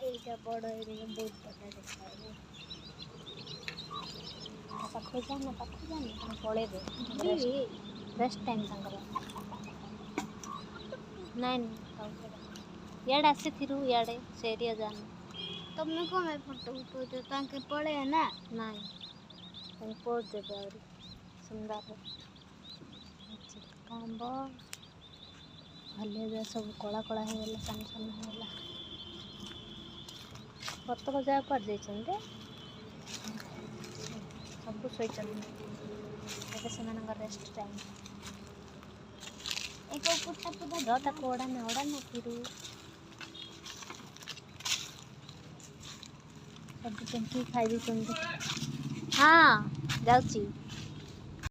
एटा बड़ एरिया बहुत बड़ा देखा है पाखो जाना पड़े रेस्ट टाइम नहीं याड आसे थिरु याडे से एरिया जाना तुमने को मैं फोटो उठो ताके पड़े है ना नहीं ताके पोज देबे और सुंदर है कांबो भले सब कला कला हो गला सान सान हो गला बतक जा कर जाइछन्ते सब सोइछन्ते से रेस्ट टाइम एक पुट्टा पुट्टा रता कोड़ा ना फिरू सब टेंकी खाई दी हाँ जाउची।